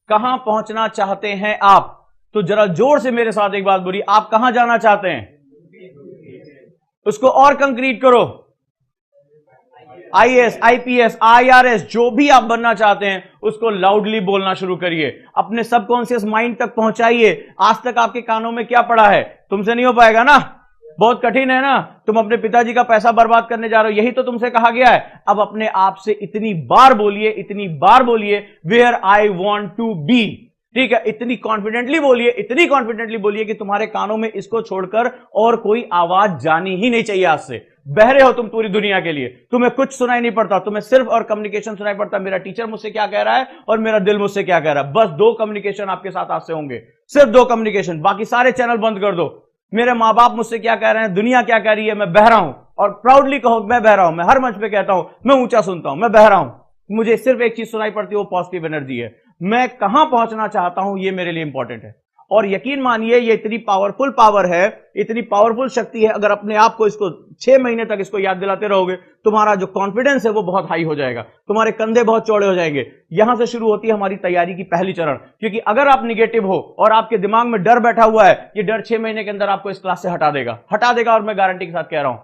कहां पहुंचना चाहते हैं आप? तो जरा जोर से मेरे साथ एक बात बोलिए, आप कहां जाना चाहते हैं? उसको और कंक्रीट करो। आईएएस, आईपीएस, आईआरएस, जो भी आप बनना चाहते हैं उसको लाउडली बोलना शुरू करिए, अपने सबकॉन्शियस माइंड तक पहुंचाइए। आज तक आपके कानों में क्या पड़ा है? तुमसे नहीं हो पाएगा ना, बहुत कठिन है ना, तुम अपने पिताजी का पैसा बर्बाद करने जा रहे हो, यही तो तुमसे कहा गया है। अब अपने आप से इतनी बार बोलिए, इतनी बार बोलिए, where I want to be. ठीक है, इतनी कॉन्फिडेंटली बोलिए, इतनी कॉन्फिडेंटली बोलिए कि तुम्हारे कानों में इसको छोड़कर और कोई आवाज जानी ही नहीं चाहिए। आज से बहरे हो तुम पूरी दुनिया के लिए, तुम्हें कुछ सुनाई नहीं पड़ता, तुम्हें सिर्फ और कम्युनिकेशन सुनाई पड़ता, मेरा टीचर मुझसे क्या कह रहा है और मेरा दिल मुझसे क्या कह रहा है। बस दो कम्युनिकेशन आपके साथ आज से होंगे, सिर्फ दो कम्युनिकेशन, बाकी सारे चैनल बंद कर दो। मेरे माँ बाप मुझसे क्या कह रहे हैं, दुनिया क्या कह रही है, मैं बह रहा हूं, और प्राउडली कहो मैं बह रहा हूं। मैं हर मंच पे कहता हूं, मैं ऊंचा सुनता हूं, मैं बह रहा हूं, मुझे सिर्फ एक चीज सुनाई पड़ती है, वो पॉजिटिव एनर्जी है। मैं कहां पहुंचना चाहता हूं, ये मेरे लिए इंपॉर्टेंट है। और यकीन मानिए ये इतनी पावरफुल पावर है, इतनी पावरफुल शक्ति है, अगर अपने आप को इसको 6 महीने तक इसको याद दिलाते रहोगे, तुम्हारा जो कॉन्फिडेंस है वो बहुत हाई हो जाएगा, तुम्हारे कंधे बहुत चौड़े हो जाएंगे। यहां से शुरू होती है हमारी तैयारी की पहली चरण, क्योंकि अगर आप निगेटिव हो और आपके दिमाग में डर बैठा हुआ है, ये डर 6 महीने के अंदर आपको इस क्लास से हटा देगा। और मैं गारंटी के साथ कह रहा हूं,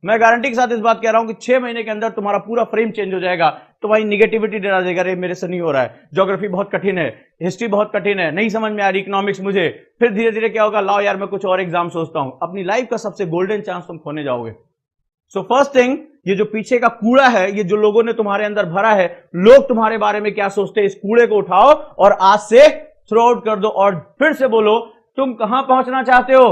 मैं गारंटी के साथ इस बात कह रहा हूं कि 6 महीने के अंदर तुम्हारा पूरा फ्रेम चेंज हो जाएगा। तुम्हारी निगेटिविटी डरा देगा, अरे मेरे से नहीं हो रहा है, ज्योग्राफी बहुत कठिन है, हिस्ट्री बहुत कठिन है, नहीं समझ में आ रही इकोनॉमिक्स मुझे। फिर धीरे धीरे क्या होगा, लाओ यार मैं कुछ और एग्जाम सोचता हूं। अपनी लाइफ का सबसे गोल्डन चांस तुम खोने जाओगे। सो फर्स्ट थिंग, ये जो पीछे का कूड़ा है, ये जो लोगों ने तुम्हारे अंदर भरा है, लोग तुम्हारे बारे में क्या सोचते हैं, इस कूड़े को उठाओ और आज से थ्रो आउट कर दो। और फिर से बोलो, तुम कहां पहुंचना चाहते हो?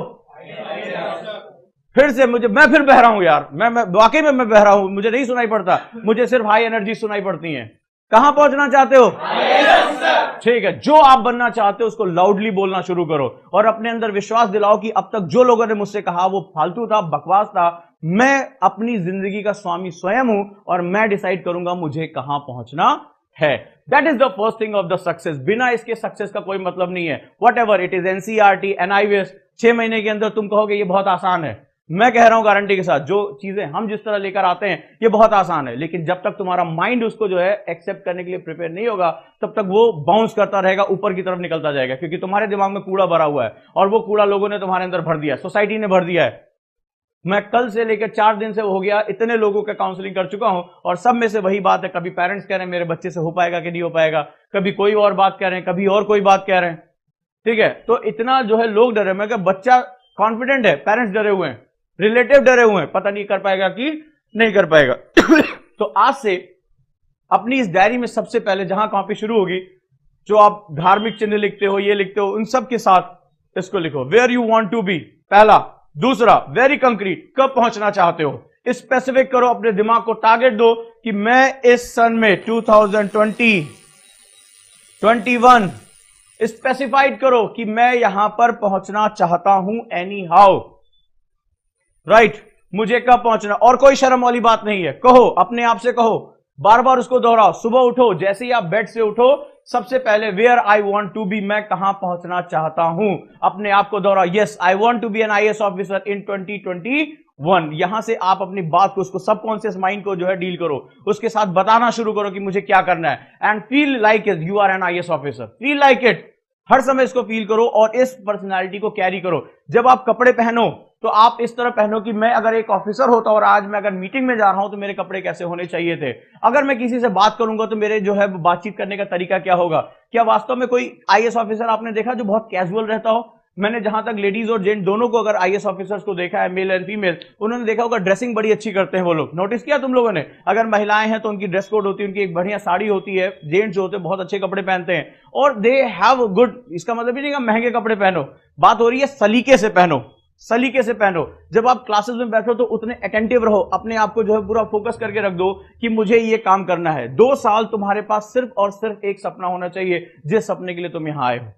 फिर से मैं फिर बह रहा हूं यार, मैं वाकई में मैं बह रहा हूं, मुझे नहीं सुनाई पड़ता, मुझे सिर्फ हाई एनर्जी सुनाई पड़ती है। कहां पहुंचना चाहते हो? ठीक है, जो आप बनना चाहते हो उसको लाउडली बोलना शुरू करो और अपने अंदर विश्वास दिलाओ कि अब तक जो लोगों ने मुझसे कहा वो फालतू था, बकवास था। मैं अपनी जिंदगी का स्वामी स्वयं हूं और मैं डिसाइड करूंगा मुझे कहां पहुंचना है। That is the first thing of the success. बिना इसके सक्सेस का कोई मतलब नहीं है। Whatever it is, NCERT, NIVS, 6 महीने के अंदर तुम कहोगे ये बहुत आसान है। मैं कह रहा हूं गारंटी के साथ, जो चीजें हम जिस तरह लेकर आते हैं ये बहुत आसान है, लेकिन जब तक तुम्हारा माइंड उसको जो है एक्सेप्ट करने के लिए प्रिपेयर नहीं होगा, तब तक वो बाउंस करता रहेगा, ऊपर की तरफ निकलता जाएगा, क्योंकि तुम्हारे दिमाग में कूड़ा भरा हुआ है और वो कूड़ा लोगों ने तुम्हारे अंदर भर दिया है, सोसाइटी ने भर दिया है। मैं कल से लेकर 4 दिन से हो गया, इतने लोगों का काउंसलिंग कर चुका हूं और सब में से वही बात है। कभी पेरेंट्स कह रहे हैं मेरे बच्चे से हो पाएगा कि नहीं हो पाएगा, कभी कोई और बात कह रहे हैं, कभी और कोई बात कह रहे हैं। ठीक है, तो इतना जो है लोग डरे। मैं बच्चा कॉन्फिडेंट है, पेरेंट्स डरे हुए हैं, रिलेटिव डरे हुए हैं, पता नहीं कर पाएगा कि नहीं कर पाएगा। तो आज से अपनी इस डायरी में सबसे पहले जहां कॉपी शुरू होगी, जो आप धार्मिक चिन्ह लिखते हो, ये लिखते हो, उन सब के साथ इसको लिखो, where you want to be, पहला। दूसरा, वेरी कंक्रीट, कब पहुंचना चाहते हो, स्पेसिफिक करो, अपने दिमाग को टारगेट दो कि मैं इस सन में 2020, 21 स्पेसिफाइड करो कि मैं यहां पर पहुंचना चाहता हूं एनी हाउ। राइट, मुझे कब पहुंचना, और कोई शर्म वाली बात नहीं है। कहो, अपने आप से कहो, बार बार उसको दोहराओ। सुबह उठो, जैसे ही आप बेड से उठो, सबसे पहले where I want to be, मैं कहां पहुंचना चाहता हूं, अपने आप को दोहराओ। Yes, I want to be an IAS officer in 2021। यहां से आप अपनी बात को, उसको सबकॉन्शियस माइंड को जो है डील करो, उसके साथ बताना शुरू करो कि मुझे क्या करना है। And feel like it, you are an IAS officer, feel like it, हर समय इसको फील करो और इस पर्सनालिटी को कैरी करो। जब आप कपड़े पहनो तो आप इस तरह पहनो कि मैं अगर एक ऑफिसर होता और आज मैं अगर मीटिंग में जा रहा हूं तो मेरे कपड़े कैसे होने चाहिए थे। अगर मैं किसी से बात करूंगा तो मेरे जो है बातचीत करने का तरीका क्या होगा। क्या वास्तव में कोई आईएएस ऑफिसर आपने देखा जो बहुत कैजुअल रहता हो? मैंने जहां तक लेडीज और जेंट दोनों को अगर आईएएस ऑफिसर्स को देखा है, मेल एंड फीमेल, उन्होंने देखा होगा ड्रेसिंग बड़ी अच्छी करते हैं वो लोग। नोटिस किया तुम लोगों ने? अगर महिलाएं हैं तो उनकी ड्रेस कोड होती है, उनकी एक बढ़िया साड़ी होती है। जेंट्स जो होते हैं बहुत अच्छे कपड़े पहनते हैं और दे हैव गुड, इसका मतलब ही नहीं कि महंगे कपड़े पहनो, बात हो रही है सलीके से पहनो, सलीके से पहनो। जब आप क्लासेस में बैठो तो उतने अटेंटिव रहो, अपने आप को जो है पूरा फोकस करके रख दो कि मुझे ये काम करना है। 2 साल तुम्हारे पास सिर्फ और सिर्फ एक सपना होना चाहिए, जिस सपने के लिए तुम यहां आए हो।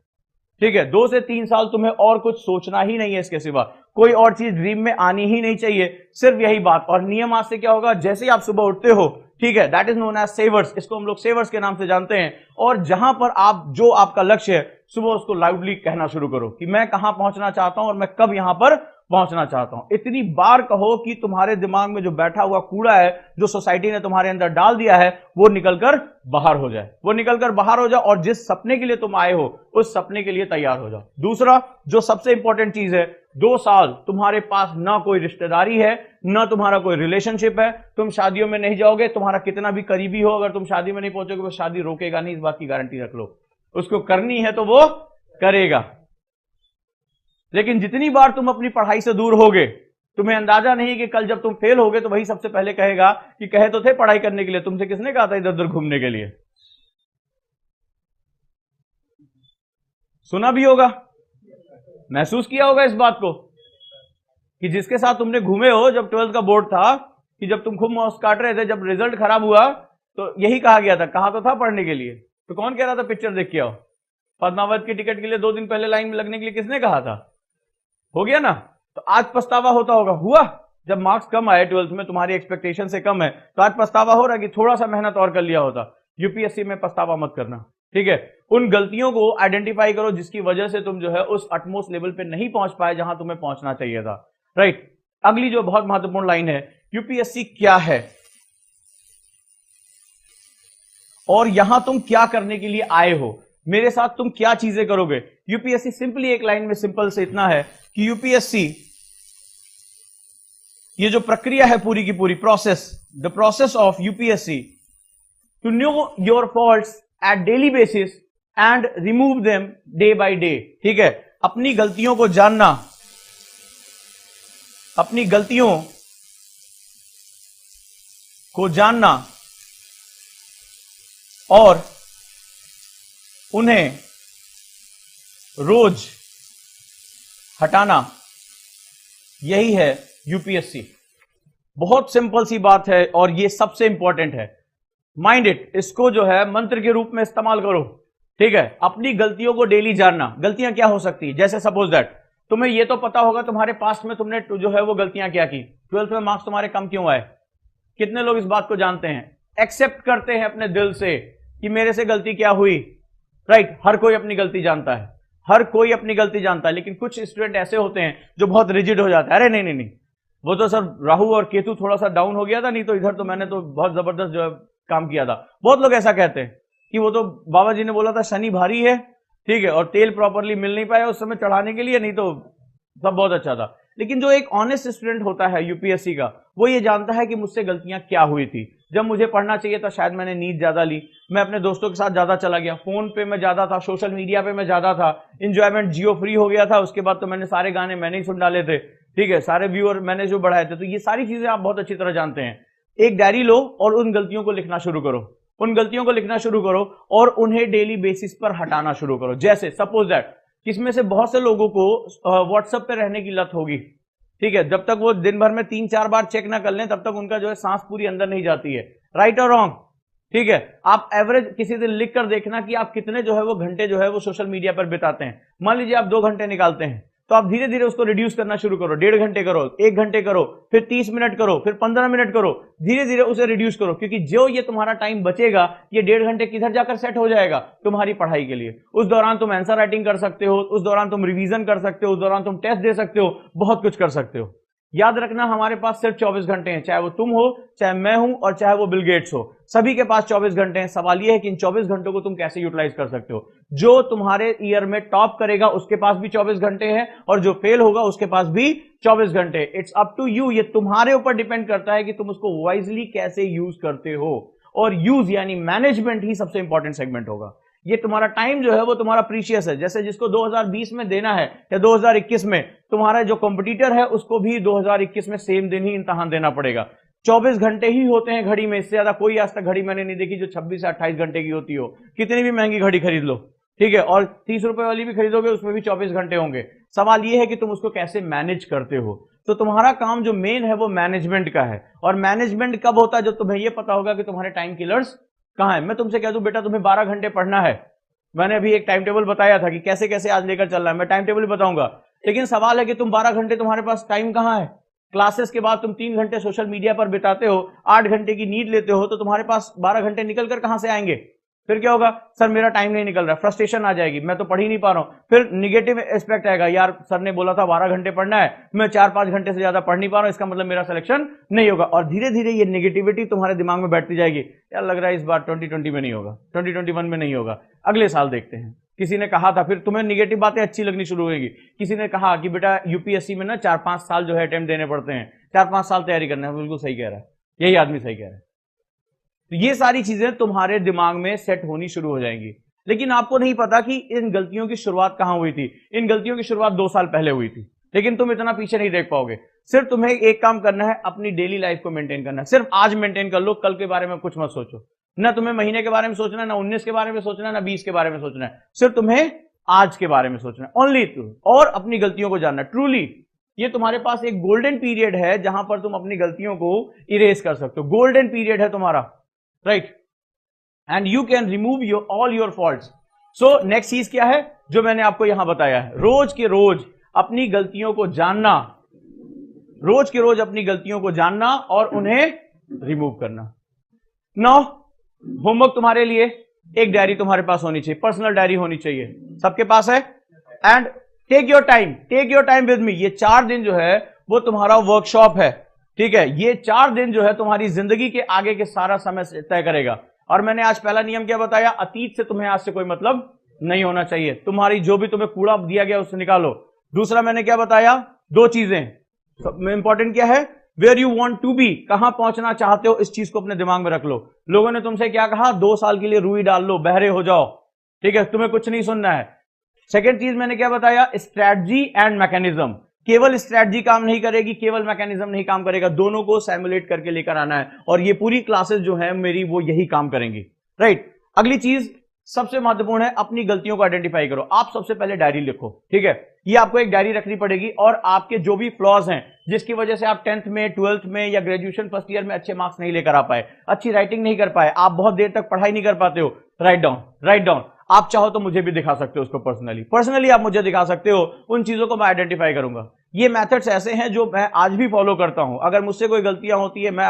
ठीक है, 2 से 3 साल तुम्हें और कुछ सोचना ही नहीं है, इसके सिवा कोई और चीज ड्रीम में आनी ही नहीं चाहिए, सिर्फ यही बात। और नियम आज से क्या होगा, जैसे ही आप सुबह उठते हो, ठीक है, दैट इज नोन एज सेवर्स, इसको हम लोग सेवर्स के नाम से जानते हैं। और जहां पर आप, जो आपका लक्ष्य है, सुबह उसको लाउडली कहना शुरू करो कि मैं कहां पहुंचना चाहता हूं और मैं कब यहां पर पहुंचना चाहता हूं। इतनी बार कहो कि तुम्हारे दिमाग में जो बैठा हुआ कूड़ा है, जो सोसाइटी ने तुम्हारे अंदर डाल दिया है, वो निकलकर बाहर हो जाए, वो निकलकर बाहर हो जाए और जिस सपने के लिए तुम आए हो उस सपने के लिए तैयार हो जाओ। दूसरा जो सबसे इंपॉर्टेंट चीज है, 2 साल तुम्हारे पास ना कोई रिश्तेदारी है, ना तुम्हारा कोई रिलेशनशिप है, तुम शादियों में नहीं जाओगे, तुम्हारा कितना भी करीबी हो, अगर तुम शादी में नहीं पहुंचोगे वो शादी रोकेगा नहीं, इस बात की गारंटी रख लो। उसको करनी है तो वो करेगा। लेकिन जितनी बार तुम अपनी पढ़ाई से दूर होगे, तुम्हें अंदाजा नहीं कि कल जब तुम फेल होगे तो वही सबसे पहले कहेगा कि कहे तो थे पढ़ाई करने के लिए, तुमसे किसने कहा था इधर उधर घूमने के लिए। सुना भी होगा, महसूस किया होगा इस बात को कि जिसके साथ तुमने घूमे हो जब 12th का बोर्ड था, कि जब तुम खूब मौज काट रहे थे, जब रिजल्ट खराब हुआ तो यही कहा गया था, कहा तो था पढ़ने के लिए, तो कौन कह रहा था पिक्चर देख के आओ। पद्मावत की टिकट के लिए 2 दिन पहले लाइन में लगने के लिए किसने कहा था। हो गया ना। तो आज पछतावा होता होगा, हुआ जब मार्क्स कम आए 12th में, तुम्हारी एक्सपेक्टेशन से कम है, तो आज पछतावा हो रहा है कि थोड़ा सा मेहनत और कर लिया होता। यूपीएससी में पछतावा मत करना, ठीक है। उन गलतियों को आइडेंटिफाई करो जिसकी वजह से तुम जो है उस अटमोस्ट लेवल पे नहीं पहुंच पाए जहां तुम्हें पहुंचना चाहिए था, राइट। अगली जो बहुत महत्वपूर्ण लाइन है, यूपीएससी क्या है और यहां तुम क्या करने के लिए आए हो, मेरे साथ तुम क्या चीजें करोगे। यूपीएससी सिंपली एक लाइन में सिंपल से इतना है कि यूपीएससी, ये जो प्रक्रिया है पूरी की पूरी process, the process of UPSC to know your faults at daily basis and remove them day by day, ठीक है। अपनी गलतियों को जानना, अपनी गलतियों को जानना और उन्हें रोज हटाना, यही है यूपीएससी। बहुत सिंपल सी बात है और ये सबसे इंपॉर्टेंट है, माइंड इट। इसको जो है मंत्र के रूप में इस्तेमाल करो, ठीक है। अपनी गलतियों को डेली जानना। गलतियां क्या हो सकती है, जैसे सपोज दैट तुम्हें ये तो पता होगा तुम्हारे पास्ट में तुमने जो है वो गलतियां क्या की, 12th में मार्क्स तुम्हारे कम क्यों आए। कितने लोग इस बात को जानते हैं, एक्सेप्ट करते हैं अपने दिल से कि मेरे से गलती क्या हुई, राइट। हर कोई अपनी गलती जानता है, हर कोई अपनी गलती जानता है, लेकिन कुछ स्टूडेंट ऐसे होते हैं जो बहुत रिजिड हो जाते हैं, अरे नहीं नहीं नहीं, वो तो सर राहु और केतु थोड़ा सा डाउन हो गया था, नहीं तो इधर तो मैंने तो बहुत जबरदस्त जो है काम किया था। बहुत लोग ऐसा कहते हैं कि वो तो बाबा जी ने बोला था शनि भारी है, ठीक है, और तेल प्रॉपरली मिल नहीं पाया उस समय चढ़ाने के लिए, नहीं तो सब बहुत अच्छा था। लेकिन जो एक ऑनेस्ट स्टूडेंट होता है यूपीएससी का, वो ये जानता है कि मुझसे गलतियां क्या हुई थी। जब मुझे पढ़ना चाहिए था शायद मैंने नींद ज्यादा ली, मैं अपने दोस्तों के साथ ज्यादा चला गया, फोन पे मैं ज्यादा था, सोशल मीडिया पे मैं ज्यादा था, इंजॉयमेंट जियो फ्री हो गया था, उसके बाद तो मैंने सारे गाने मैंने ही सुन डाले थे, ठीक है, सारे व्यूअर मैंने जो बढ़ाए थे। तो ये सारी चीजें आप बहुत अच्छी तरह जानते हैं। एक डायरी लो और उन गलतियों को लिखना शुरू करो, उन गलतियों को लिखना शुरू करो और उन्हें डेली बेसिस पर हटाना शुरू करो। जैसे सपोज दैट इसमें से बहुत से लोगों को व्हाट्सएप पे रहने की लत होगी, ठीक है, जब तक वो दिन भर में 3-4 बार चेक ना कर लें तब तक उनका जो है सांस पूरी अंदर नहीं जाती है, राइट और रॉन्ग, ठीक है। आप एवरेज किसी दिन लिख कर देखना कि आप कितने जो है वो घंटे जो है वो सोशल मीडिया पर बिताते हैं। मान लीजिए आप 2 घंटे निकालते हैं, तो आप धीरे धीरे उसको रिड्यूस करना शुरू करो, 1.5 घंटे करो, 1 घंटे करो, फिर 30 मिनट करो, फिर 15 मिनट करो, धीरे धीरे उसे रिड्यूस करो, क्योंकि जो ये तुम्हारा टाइम बचेगा ये 1.5 घंटे किधर जाकर सेट हो जाएगा, तुम्हारी पढ़ाई के लिए। उस दौरान तुम आंसर राइटिंग कर सकते हो, उस दौरान तुम रिवीजन कर सकते हो, उस दौरान तुम टेस्ट दे सकते हो, बहुत कुछ कर सकते हो। याद रखना हमारे पास सिर्फ 24 घंटे हैं, चाहे वो तुम हो, चाहे मैं हूं और चाहे वो बिल गेट्स हो, सभी के पास 24 घंटे हैं। सवाल यह है कि इन 24 घंटों को तुम कैसे यूटिलाइज कर सकते हो। जो तुम्हारे ईयर में टॉप करेगा उसके पास भी 24 घंटे हैं और जो फेल होगा उसके पास भी 24 घंटे। इट्स अप टू यू, ये तुम्हारे ऊपर डिपेंड करता है कि तुम उसको वाइजली कैसे यूज करते हो। और यूज यानी मैनेजमेंट ही सबसे इंपॉर्टेंट सेगमेंट होगा। ये तुम्हारा टाइम जो है वो तुम्हारा प्रीशियस है। जैसे जिसको 2020 में देना है या 2021 में, तुम्हारा जो कॉम्पिटिटर है उसको भी 2021 में सेम दिन ही इम्तिहान देना पड़ेगा। 24 घंटे ही होते हैं घड़ी में, इससे ज्यादा कोई आज तक घड़ी मैंने नहीं देखी जो 26 से 28 घंटे की होती हो। कितनी भी महंगी घड़ी खरीद लो, ठीक है, और 30 रुपए वाली भी खरीदोगे उसमें भी 24 घंटे होंगे। सवाल यह है कि तुम उसको कैसे मैनेज करते हो। तो तुम्हारा काम जो मेन है वो मैनेजमेंट का है। और मैनेजमेंट कब होता है, जब तुम्हें यह पता होगा कि तुम्हारे टाइम किलर्स कहां है। मैं तुमसे कह दूं बेटा तुम्हें 12 घंटे पढ़ना है, मैंने अभी एक टाइम टेबल बताया था कि कैसे कैसे आज लेकर चल रहा है, मैं टाइम टेबल बताऊंगा। लेकिन सवाल है कि तुम 12 घंटे तुम्हारे पास टाइम कहां है। क्लासेस के बाद तुम 3 घंटे सोशल मीडिया पर बिताते हो, 8 घंटे की नींद लेते हो, तो तुम्हारे पास 12 घंटे निकल कर कहां से आएंगे। फिर क्या होगा, सर मेरा टाइम नहीं निकल रहा, फ्रस्ट्रेशन आ जाएगी, मैं तो पढ़ ही नहीं पा रहा हूं। फिर निगेटिव एस्पेक्ट आएगा, यार सर ने बोला था 12 घंटे पढ़ना है, मैं 4-5 घंटे से ज्यादा पढ़ नहीं पा रहा हूं, इसका मतलब मेरा सिलेक्शन नहीं होगा। और धीरे धीरे ये नेगेटिविटी तुम्हारे दिमाग में बैठती जाएगी, यार लग रहा है इस बार 2020 में नहीं होगा, 2021 में नहीं होगा, अगले साल देखते हैं। किसी ने कहा था, फिर तुम्हें निगेटिव बातें अच्छी लगनी शुरू होगी। किसी ने कहा कि बेटा यूपीएससी में ना 4-5 साल जो है अटेम्प्ट देने पड़ते हैं, 4-5 साल तैयारी करना है। बिल्कुल सही कह रहा है, यही आदमी सही कह रहा है। तो ये सारी चीजें तुम्हारे दिमाग में सेट होनी शुरू हो जाएंगी, लेकिन आपको नहीं पता कि इन गलतियों की शुरुआत कहां हुई थी। इन गलतियों की शुरुआत 2 साल पहले हुई थी, लेकिन तुम इतना पीछे नहीं देख पाओगे। सिर्फ तुम्हें एक काम करना है, अपनी डेली लाइफ को मेंटेन करना है। सिर्फ आज मेंटेन कर लो, कल के बारे में कुछ मत सोचो। ना तुम्हें महीने के बारे में सोचना है, ना 19 के बारे में सोचना है, ना 20 के बारे में सोचना है। सिर्फ तुम्हें आज के बारे में सोचना है, ओनली टू, और अपनी गलतियों को जानना है। ट्रूली ये तुम्हारे पास एक गोल्डन पीरियड है जहां पर तुम अपनी गलतियों को इरेज कर सकते हो। गोल्डन पीरियड है तुम्हारा, right, and you can remove your all your faults. So next चीज क्या है जो मैंने आपको यहां बताया है, रोज के रोज अपनी गलतियों को जानना, रोज के रोज अपनी गलतियों को जानना और उन्हें रिमूव करना। नाउ होमवर्क तुम्हारे लिए, एक डायरी तुम्हारे पास होनी चाहिए, पर्सनल डायरी होनी चाहिए, सबके पास है। And take your time with me. ये 4 दिन जो है वो तुम्हारा वर्कशॉप है, ठीक है। ये 4 दिन जो है तुम्हारी जिंदगी के आगे के सारा समय तय करेगा। और मैंने आज पहला नियम क्या बताया, अतीत से तुम्हें आज से कोई मतलब नहीं होना चाहिए। तुम्हारी जो भी तुम्हें कूड़ा दिया गया उससे निकालो। दूसरा मैंने क्या बताया, 2 चीजें इंपॉर्टेंट क्या है, where you want to be, कहां पहुंचना चाहते हो, इस चीज को अपने दिमाग में रख लो। लोगों ने तुमसे क्या कहा, 2 साल के लिए रूई डाल लो, बहरे हो जाओ, ठीक है, तुम्हें कुछ नहीं सुनना है। सेकेंड चीज मैंने क्या बताया, स्ट्रैटेजी एंड मैकेनिज्म। केवल स्ट्रैटेजी काम नहीं करेगी, केवल मैकेनिज्म नहीं काम करेगा, दोनों को सैमुलेट करके लेकर आना है। और ये पूरी क्लासेस जो है मेरी वो यही काम करेंगी, राइट। अगली चीज सबसे महत्वपूर्ण है, अपनी गलतियों को आइडेंटिफाई करो। आप सबसे पहले डायरी लिखो, ठीक है। ये आपको एक डायरी रखनी पड़ेगी, और आपके जो भी फ्लॉज हैं जिसकी वजह से आप 10th में, 12th में या ग्रेजुएशन फर्स्ट ईयर में अच्छे मार्क्स नहीं लेकर आ पाए, अच्छी राइटिंग नहीं कर पाए, आप बहुत देर तक पढ़ाई नहीं कर पाते हो, राइट डाउन। आप चाहो तो मुझे भी दिखा सकते हो उसको, पर्सनली आप मुझे दिखा सकते हो। उन चीजों को मैं आइडेंटिफाई करूंगा। ये मेथड्स ऐसे हैं जो मैं आज भी फॉलो करता हूं। अगर मुझसे कोई गलतियां होती है, मैं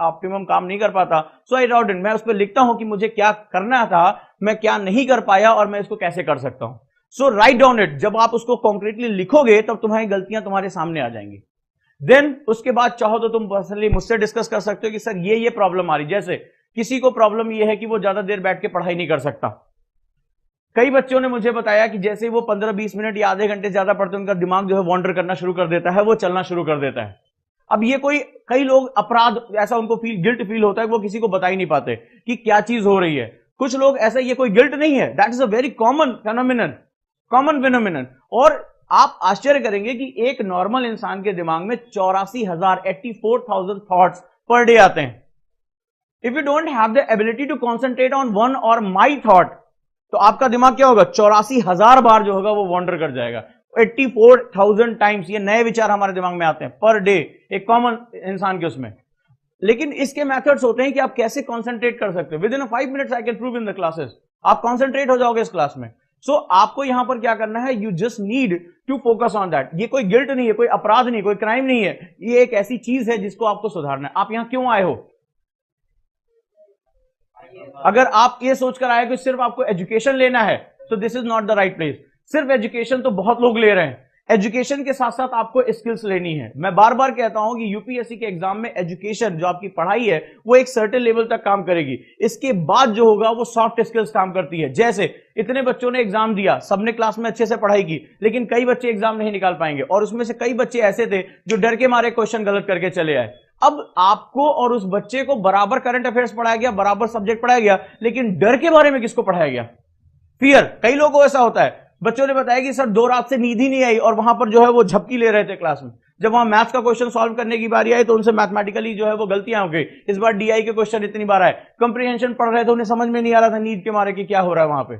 ऑप्टिमम काम नहीं कर पाता, सो आई राइट डाउन, मैं उस पर लिखता हूं कि मुझे क्या करना था, मैं क्या नहीं कर पाया और मैं इसको कैसे कर सकता हूं। सो राइट डाउन इट। जब आप उसको कॉन्क्रीटली लिखोगे तब तुम्हारी गलतियां तुम्हारे सामने आ जाएंगी। देन उसके बाद चाहो तो तुम पर्सनली मुझसे डिस्कस कर सकते हो कि सर ये प्रॉब्लम आ रही। जैसे किसी को प्रॉब्लम ये है कि वो ज्यादा देर बैठ के पढ़ाई नहीं कर सकता। कई बच्चों ने मुझे बताया कि जैसे वो 15-20 मिनट या आधे घंटे ज्यादा पढ़ते हैं, उनका दिमाग जो है वॉन्डर करना शुरू कर देता है, वो चलना शुरू कर देता है। अब ये कई लोग अपराध, ऐसा उनको गिल्ट फील होता है, वो किसी को बता ही नहीं पाते कि क्या चीज हो रही है। कुछ लोग ऐसा, ये कोई गिल्ट नहीं है, that is a very common phenomenon. और आप आश्चर्य करेंगे कि एक नॉर्मल इंसान के दिमाग में 84,000 थॉट्स पर डे आते हैं। If you don't have the ability to concentrate on one और माई थॉट, तो आपका दिमाग क्या होगा, 84,000 बार जो होगा वो वॉन्डर कर जाएगा। 84,000 टाइम्स ये नए विचार हमारे दिमाग में आते हैं पर डे, एक कॉमन इंसान के उसमें। लेकिन इसके मेथड्स होते हैं कि आप कैसे कॉन्सेंट्रेट कर सकते हो। With in 5 minutes I can prove in the classes, आप कॉन्सेंट्रेट हो जाओगे इस क्लास में। सो आपको यहां पर क्या करना है, you just need to focus on that. ये कोई गिल्ट नहीं है, कोई अपराध नहीं, कोई क्राइम नहीं है, ये एक ऐसी चीज है जिसको आपको सुधारना है। आप यहां क्यों आए हो? अगर आप ये सोचकर आए कि सिर्फ आपको एजुकेशन लेना है, तो this is not the right place. सिर्फ एजुकेशन तो बहुत लोग ले रहे हैं, एजुकेशन के साथ साथ आपको स्किल्स लेनी है। मैं बार बार कहता हूं कि यूपीएससी के एग्जाम में एजुकेशन, जो आपकी पढ़ाई है, वो एक सर्टेन लेवल तक काम करेगी। इसके बाद जो होगा वो सॉफ्ट स्किल्स काम करती है। जैसे इतने बच्चों ने एग्जाम दिया, सबने क्लास में अच्छे से पढ़ाई की, लेकिन कई बच्चे एग्जाम नहीं निकाल पाएंगे, और उसमें से कई बच्चे ऐसे थे जो डर के मारे क्वेश्चन गलत करके चले आए। अब आपको और उस बच्चे को बराबर करंट अफेयर्स पढ़ाया गया, बराबर सब्जेक्ट पढ़ाया गया, लेकिन डर के बारे में किसको पढ़ाया गया? फियर। कई लोगों को ऐसा होता है, बच्चों ने बताया कि सर 2 रात से नींद ही नहीं आई, और वहां पर जो है वो झपकी ले रहे थे क्लास में। जब वहां मैथ्स का क्वेश्चन सॉल्व करने की बारी आई तो उनसे मैथमेटिकली जो है वो गलतियां हो गई। इस बार डीआई के क्वेश्चन इतनी बार आए, कंप्रीहेंशन पढ़ रहे थे, उन्हें समझ में नहीं आ रहा था नींद के मारे कि क्या हो रहा है वहां पे।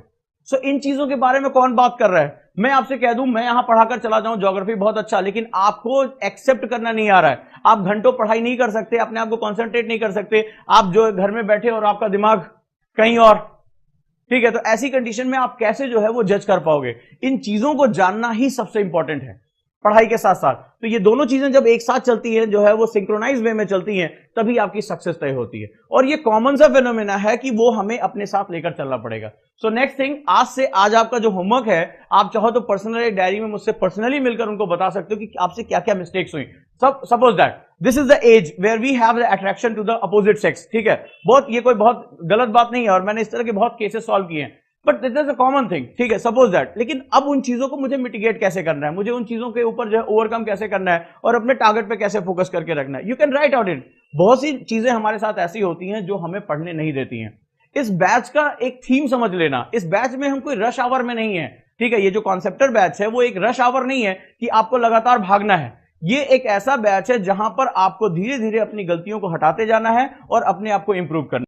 सो इन चीजों के बारे में कौन बात कर रहा है? मैं आपसे कह दूं, मैं यहां पढ़ाकर चला जाऊं ज्योग्राफी बहुत अच्छा, लेकिन आपको एक्सेप्ट करना नहीं आ रहा है। आप घंटों पढ़ाई नहीं कर सकते, अपने आप को कॉन्सेंट्रेट नहीं कर सकते, आप जो घर में बैठे और आपका दिमाग कहीं और, ठीक है। तो ऐसी कंडीशन में आप कैसे जो है वो जज कर पाओगे? इन चीजों को जानना ही सबसे इंपॉर्टेंट है। पढ़ाई के साथ साथ। तो ये दोनों चीजें जब एक साथ चलती हैं, जो है वो सिंक्रोनाइज वे में चलती हैं, तभी आपकी सक्सेस तय होती है। और ये कॉमन सा फिनोमेना है कि वो हमें अपने साथ लेकर चलना पड़ेगा। सो नेक्स्ट थिंग, आज आपका जो होमवर्क है, आप चाहो तो पर्सनली डायरी में मुझसे पर्सनली मिलकर उनको बता सकते हो कि आपसे क्या क्या मिस्टेक्स हुई। Suppose that this is the age where we have the attraction to the opposite sex, ठीक है, ये कोई बहुत गलत बात नहीं है, और मैंने इस तरह के बहुत केसेस सॉल्व किए हैं, but this is a common thing, ठीक है, सपोज दैट। लेकिन अब उन चीजों को मुझे मिटिगेट कैसे करना है, मुझे उन चीजों के ऊपर जो है ओवरकम कैसे करना है, और अपने टारगेट पे कैसे फोकस करके रखना है। You can write out it. बहुत सी चीजें हमारे साथ ऐसी होती हैं जो हमें पढ़ने नहीं देती हैं। इस बैच का एक थीम समझ लेना, इस बैच में हम कोई रश आवर में नहीं है, ठीक है। ये जो कॉन्सेप्टर बैच है वो एक रश आवर नहीं है कि आपको लगातार भागना है। ये एक ऐसा बैच है जहां पर आपको धीरे धीरे अपनी गलतियों को हटाते जाना है और अपने आप को इंप्रूव करना है।